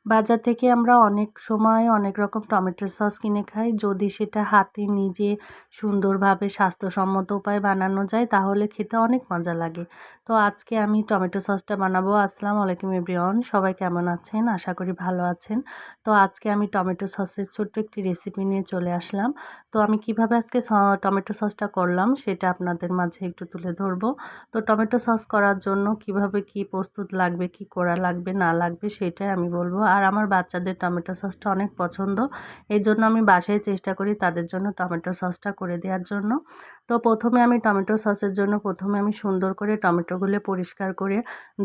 বাজার থেকে আমরা অনেক সময় অনেক রকম টমেটো সস কিনে খাই। যদি সেটা হাতে নিজে সুন্দরভাবে স্বাস্থ্যসম্মত উপায়ে বানানো যায় তাহলে খেতে অনেক মজা লাগে। তো আজকে আমি টমেটো সসটা বানাবো। আসসালামু আলাইকুম এভরিওয়ান, সবাই কেমন আছেন? আশা করি ভালো আছেন। তো আজকে আমি টমেটো সসের ছোট্ট একটি রেসিপি নিয়ে চলে আসলাম। তো আমি কিভাবে আজকে টমেটো সসটা করলাম সেটা আপনাদের মাঝে একটু তুলে ধরবো। তো টমেটো সস করার জন্য কিভাবে কি প্রস্তুত লাগবে, কি করা লাগবে না লাগবে সেটাই আমি বলবো। আর আমার বাচ্চাদের টমেটো সসটা অনেক পছন্দ, এই জন্য আমি বাসায় চেষ্টা করি তাদের জন্য টমেটো সসটা করে দেওয়ার জন্য। তো প্রথমে আমি টমেটো সসের জন্য আমি সুন্দর করে টমেটোগুলো পরিষ্কার করে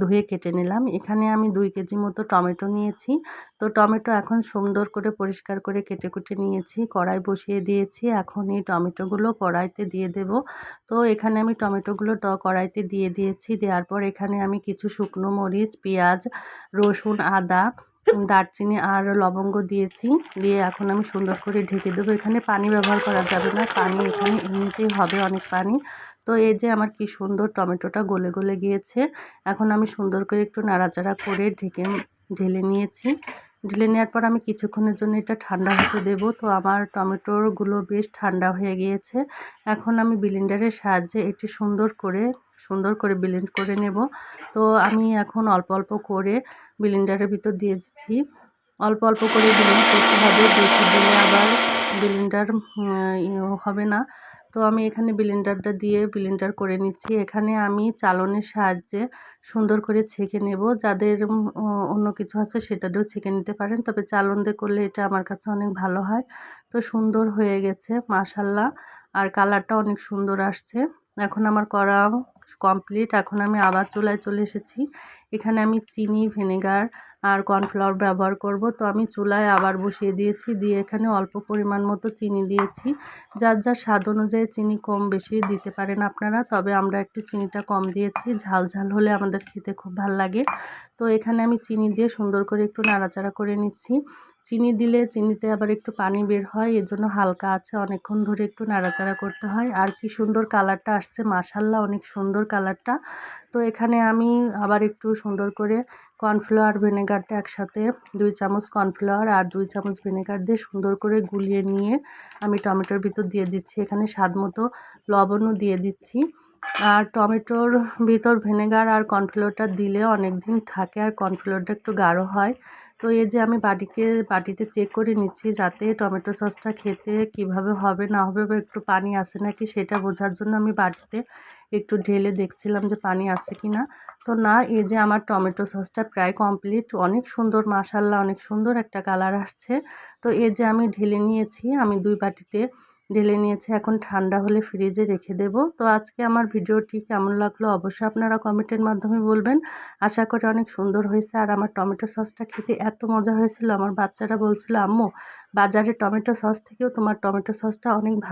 ধুয়ে কেটে নিলাম। এখানে আমি 2 কেজি মতো টমেটো নিয়েছি। তো টমেটো এখন সুন্দর করে পরিষ্কার করে কেটে কুটে নিয়েছি, কড়াই বসিয়ে দিয়েছি। এখন এই টমেটোগুলো কড়াইতে দিয়ে দেব। তো এখানে আমি টমেটোগুলো কড়াইতে দিয়ে দিয়েছি। দেওয়ার পর এখানে আমি কিছু শুকনো মরিচ, পেঁয়াজ, রসুন, আদা, দারচিনি আর লবঙ্গ দিয়েছি। দিয়ে এখন আমি সুন্দর করে ঢেকে দেবো। এখানে পানি ব্যবহার করা যাবে না, পানি এখানে এমনিতেই হবে অনেক পানি। তো এই যে আমার কি সুন্দর টমেটোটা গলে গলে গিয়েছে। এখন আমি সুন্দর করে একটু নাড়াচাড়া করে ঢেলে নিয়েছি। ঢেলে নেওয়ার পর আমি কিছুক্ষণের জন্য এটা ঠান্ডা হতে দেবো। তো আমার টমেটোগুলো বেশ ঠান্ডা হয়ে গিয়েছে। এখন আমি ব্লেন্ডারের সাহায্যে একটু সুন্দর করে ব্লেন্ড করে নেব। তো আমি এখন অল্প অল্প করে ব্লেন্ডারের ভিতর দিয়ে দিচ্ছি। অল্প অল্প করে ব্লেন্ড করতে হবে, বেশি দিলে আবার ব্লেন্ডার হবে না। তো আমি এখানে ব্লেন্ডারটা দিয়ে ব্লেন্ডার করে নিচ্ছি। এখানে আমি চালনের সাহায্যে সুন্দর করে ছেঁকে নেব। যাদের অন্য কিছু আছে সেটা দিয়েও ছেঁকে নিতে পারেন, তবে চালন দিয়ে করলে এটা আমার কাছে অনেক ভালো হয়। তো সুন্দর হয়ে গেছে মাশাআল্লাহ, আর কালারটা অনেক সুন্দর আসছে। এখন আমার করা কমপ্লিট। এখন আমি আবার চুলায় চলে এসেছি। এখানে আমি চিনি, ভিনেগার আর কর্নফ্লাওয়ার ব্যবহার করব। তো আমি চুলায় আবার বসিয়ে দিয়েছি, দিয়ে এখানে অল্প পরিমাণ মতো চিনি দিয়েছি। যার যার স্বাদ অনুযায়ী চিনি কম বেশি দিতে পারেন আপনারা, তবে আমরা একটু চিনিটা কম দিয়েছি, ঝাল ঝাল হলে আমাদের খেতে খুব ভালো লাগে। তো এখানে আমি চিনি দিয়ে সুন্দর করে একটু নাড়াচাড়া করে নিচ্ছি। চিনি দিলে চিনিতে আবার একটু পানি বের হয়, এজন্য হালকা আছে অনেকক্ষণ ধরে একটু নাড়াচাড়া করতে হয়। আর কি সুন্দর কালারটা আসছে মাশাআল্লাহ, অনেক সুন্দর কালারটা। তো এখানে আমি আবার একটু সুন্দর করে কর্নফ্লাওয়ার ভিনেগারটা একসাথে 2 চামচ কর্নফ্লাওয়ার আর 2 চামচ ভিনেগার দিয়ে সুন্দর করে গুলিয়ে নিয়ে আমি টমেটোর ভিতর দিয়ে দিচ্ছি। এখানে স্বাদ মতো লবণও দিয়ে দিচ্ছি। আর টমেটোর ভিতর ভিনেগার আর কর্নফ্লাওয়ারটা দিলে অনেক দিন থাকে, আর কর্নফ্লাওয়ারটা একটু গাঢ় হয়। তো এই যে আমি বাটিতে চেক করে নিচ্ছি যাতে টমেটো সসটা খেতে কিভাবে হবে না হবে, বা একটু পানি আছে নাকি সেটা বোঝার জন্য আমি বাটিতে একটু ঢেলে দেখছিলাম যে পানি আছে কি না। তো না, এই যে আমার টমেটো সসটা প্রায় কমপ্লিট। অনেক সুন্দর মাশাআল্লাহ, অনেক সুন্দর একটা কালার আসছে। তো এই যে আমি ঢেলে নিয়েছি, আমি 2 বাটিতে ঢেলে নিয়েছি। এখন ঠান্ডা হলে ফ্রিজে রেখে দেব। তো আজকে আমার ভিডিওটি কেমন লাগলো অবশ্যই আপনারা কমেন্টের মাধ্যমে বলবেন। আশা করি অনেক সুন্দর হয়েছে। আর আমার টমেটো সসটা খেতে এত মজা হয়েছিল, আমার বাচ্চারা বলছিল, আম্মু বাজারের টমেটো সস থেকেও তোমার টমেটো সসটা অনেক ভালো।